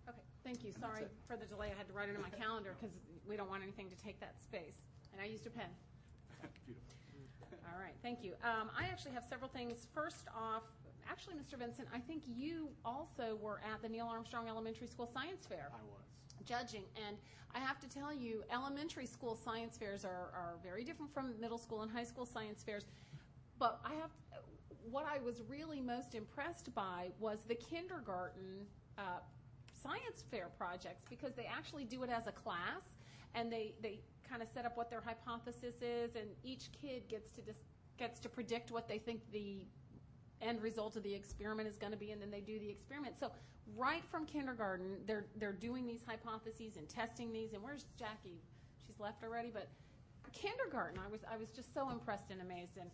[SPEAKER 1] Okay, thank you. Sorry for the delay. I had to write it in my calendar because we don't want anything to take that space. And I used a pen.
[SPEAKER 22] Beautiful.
[SPEAKER 1] All right, thank you. I actually have several things. First off, actually, Mr. Vincent, I think you also were at the Neil Armstrong Elementary School Science Fair.
[SPEAKER 22] I was.
[SPEAKER 1] judging. And I have to tell you, elementary school science fairs are very different from middle school and high school science fairs. But what I was really most impressed by was the kindergarten science fair projects, because they actually do it as a class, and they kind of set up what their hypothesis is, and each kid gets to predict what they think the end result of the experiment is going to be, and then they do the experiment. So right from kindergarten, they're doing these hypotheses and testing these. And where's Jackie? She's left already. But kindergarten, I was just so impressed and amazed. And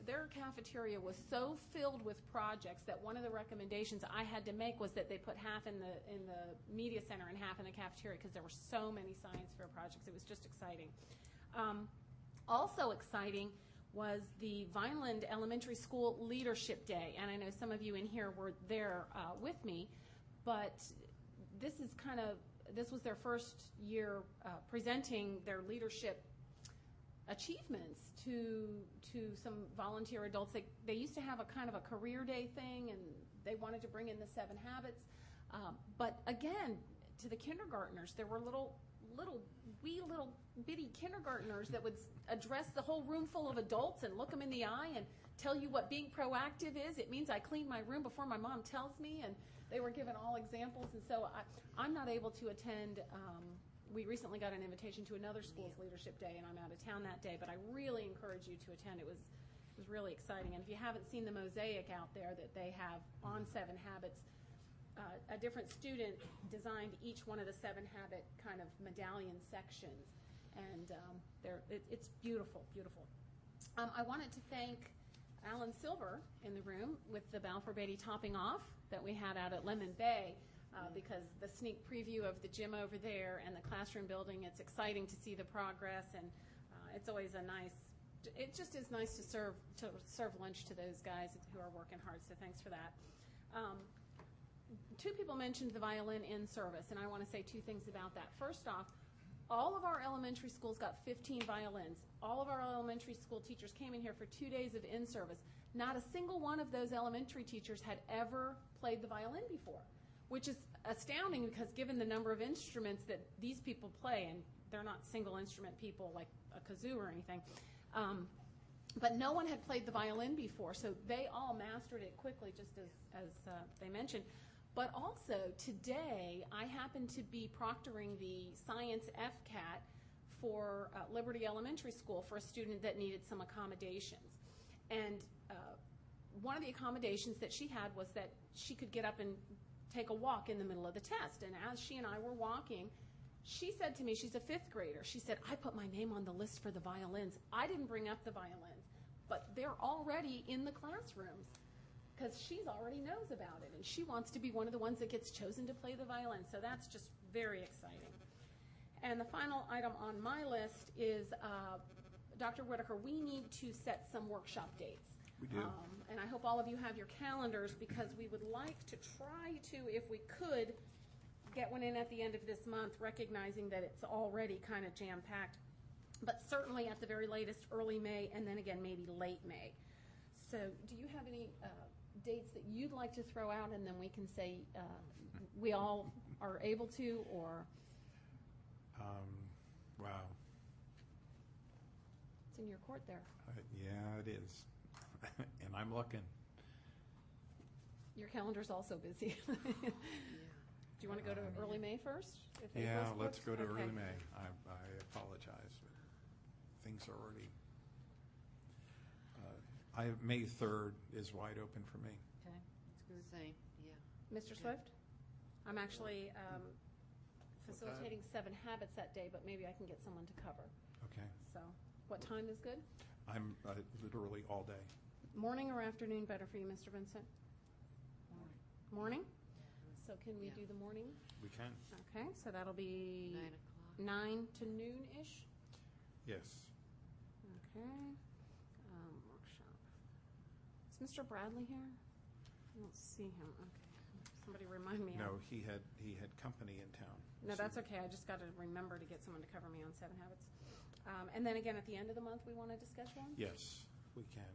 [SPEAKER 1] their cafeteria was so filled with projects that one of the recommendations I had to make was that they put half in the media center and half in the cafeteria, because there were so many science fair projects. It was just exciting. Also exciting was the Vineland Elementary School Leadership Day. And I know some of you in here were there with me, but this was their first year presenting their leadership achievements to some volunteer adults. They used to have a kind of a career day thing, and they wanted to bring in the 7 habits. But again, to the kindergartners, there were little bitty kindergartners that would address the whole room full of adults and look them in the eye and tell you what being proactive is. It means I clean my room before my mom tells me, and they were given all examples. And so I'm not able to attend. We recently got an invitation to another school's leadership day, and I'm out of town that day, but I really encourage you to attend. It was really exciting. And if you haven't seen the mosaic out there that they have on 7 habits, a different student designed each one of the 7 habit kind of medallion sections, and it's beautiful, beautiful. I wanted to thank Alan Silver in the room with the Balfour Beatty topping off that we had out at Lemon Bay, because the sneak preview of the gym over there and the classroom building, it's exciting to see the progress, and it's always it just is nice to serve lunch to those guys who are working hard, so thanks for that. 2 people mentioned the violin in service, and I want to say 2 things about that. First off, all of our elementary schools got 15 violins. All of our elementary school teachers came in here for 2 days of in-service. Not a single one of those elementary teachers had ever played the violin before, which is astounding, because given the number of instruments that these people play, and they're not single instrument people like a kazoo or anything, but no one had played the violin before, so they all mastered it quickly, just as they mentioned. But also, today, I happen to be proctoring the Science FCAT for Liberty Elementary School for a student that needed some accommodations. And one of the accommodations that she had was that she could get up and take a walk in the middle of the test. And as she and I were walking, she said to me, she's a 5th grader, she said, I put my name on the list for the violins. I didn't bring up the violins, but they're already in the classrooms, because she already knows about it, and she wants to be one of the ones that gets chosen to play the violin. So that's just very exciting. And the final item on my list is, Dr. Whitaker, we need to set some workshop dates.
[SPEAKER 3] We do.
[SPEAKER 1] And I hope all of you have your calendars, because we would like to try to, if we could, get one in at the end of this month, recognizing that it's already kind of jam-packed, but certainly at the very latest early May, and then again maybe late May. So do you have any dates that you'd like to throw out, and then we can say we all are able to, or?
[SPEAKER 3] Wow.
[SPEAKER 1] It's in your court there.
[SPEAKER 3] Yeah, it is. And I'm looking.
[SPEAKER 1] Your calendar's also busy. Do you want to go to early May first?
[SPEAKER 3] Yeah, let's go to early May. I apologize, but things are already. May 3rd is wide open for me.
[SPEAKER 7] Okay, that's good. Same, yeah.
[SPEAKER 1] Mr. Swift? I'm actually facilitating 7 habits that day, but maybe I can get someone to cover.
[SPEAKER 3] Okay.
[SPEAKER 1] So, what time is good?
[SPEAKER 3] I'm literally all day.
[SPEAKER 1] Morning or afternoon better for you, Mr. Vincent? Morning? So can we do the morning?
[SPEAKER 3] We can.
[SPEAKER 1] Okay, so that'll be
[SPEAKER 7] 9 o'clock.
[SPEAKER 1] 9 to noon-ish?
[SPEAKER 3] Yes.
[SPEAKER 1] Okay. Workshop. Is Mr. Bradley here? I don't see him. Okay. Somebody remind me.
[SPEAKER 3] No, he had company in town.
[SPEAKER 1] No, that's okay. I just got to remember to get someone to cover me on 7 habits. And then again, at the end of the month, we want to discuss one?
[SPEAKER 3] Yes, we can.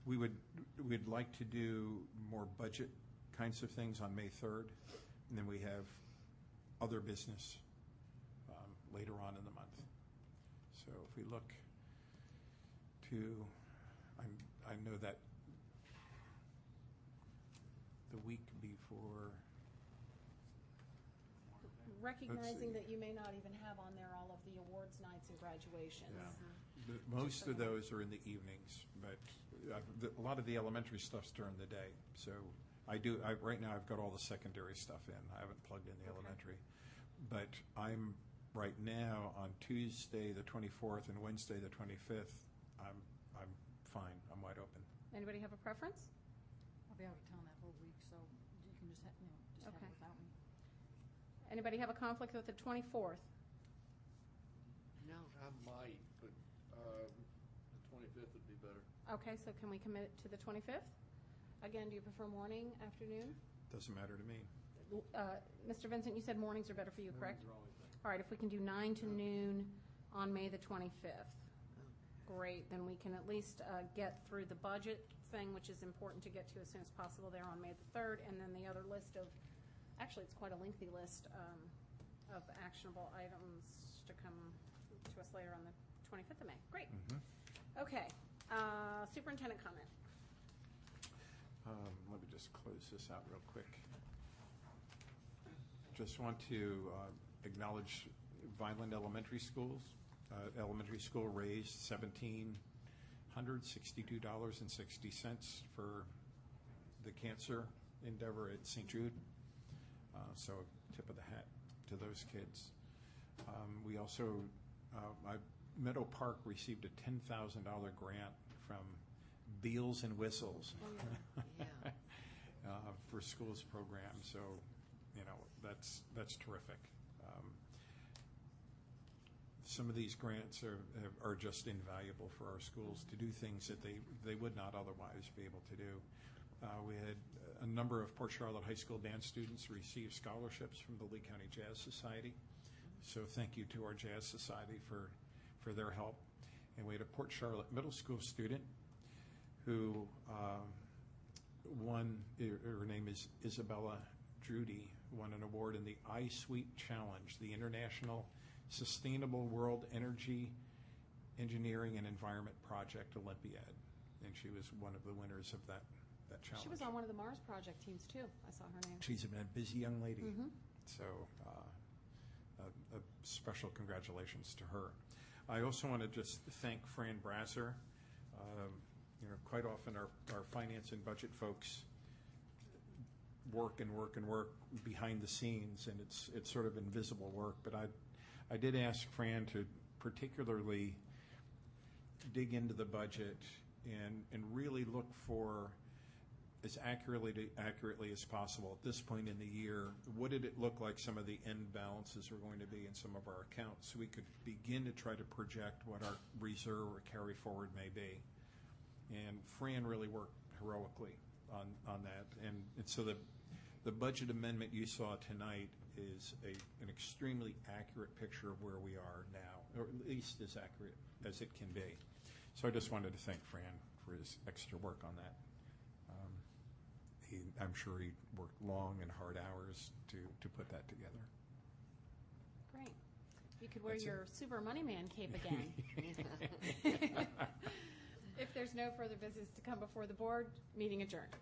[SPEAKER 3] We'd like to do more budget kinds of things on May 3rd, and then we have other business later on in the month. So if we look to, I know that the week before.
[SPEAKER 1] Recognizing that you may not even have on there all of the awards nights and graduations.
[SPEAKER 3] Yeah. Most of those are in the evenings, but a lot of the elementary stuff's during the day. So right now I've got all the secondary stuff in. I haven't plugged in the elementary. But I'm right now on Tuesday the 24th and Wednesday the 25th, I'm fine. I'm wide open.
[SPEAKER 1] Anybody have a preference?
[SPEAKER 6] I'll be out of town that whole week, so you can just have it without me.
[SPEAKER 1] Anybody have a conflict with the 24th?
[SPEAKER 10] No. I might, but the 25th would be better.
[SPEAKER 1] Okay, so can we commit to the 25th? Again, do you prefer morning, afternoon?
[SPEAKER 3] Doesn't matter to me.
[SPEAKER 1] Mr. Vincent, you said mornings are better for you, correct?
[SPEAKER 10] Mornings are always better.
[SPEAKER 1] All right, if we can do 9 to noon on May the 25th. Great, then we can at least get through the budget thing, which is important to get to as soon as possible there on May the 3rd, and then the other list of, actually it's quite a lengthy list of actionable items to come to us later on the 25th of May. Great. Okay, superintendent comment.
[SPEAKER 3] Let me just close this out real quick. Just want to acknowledge Vineland Elementary Schools. Elementary school raised $1,762.60 for the cancer endeavor at St. Jude. So tip of the hat to those kids. We also, Meadow Park received a $10,000 grant from Beals and Whistles for schools program. So, that's terrific. Some of these grants are just invaluable for our schools to do things that they would not otherwise be able to do. We had a number of Port Charlotte High School dance students receive scholarships from the Lee County Jazz Society. So thank you to our Jazz Society for their help. And we had a Port Charlotte Middle School student who won, her name is Isabella Drudy, won an award in the iSuite Challenge, the International Sustainable World Energy, Engineering, and Environment Project Olympiad. And she was one of the winners of that challenge.
[SPEAKER 1] She was on one of the Mars Project teams, too. I saw her name.
[SPEAKER 3] She's a busy young lady. So a special congratulations to her. I also want to just thank Fran Brasser. Quite often our finance and budget folks work behind the scenes, and it's sort of invisible work. But I did ask Fran to particularly dig into the budget and really look for, as accurately as possible at this point in the year, what did it look like some of the end balances are going to be in some of our accounts, so we could begin to try to project what our reserve or carry forward may be. And Fran really worked heroically on that. And so the budget amendment you saw tonight is an extremely accurate picture of where we are now, or at least as accurate as it can be. So I just wanted to thank Fran for his extra work on that. I'm sure he worked long and hard hours to put that together.
[SPEAKER 1] Great. You could wear your Super Money Man cape again. If there's no further business to come before the board, meeting adjourned.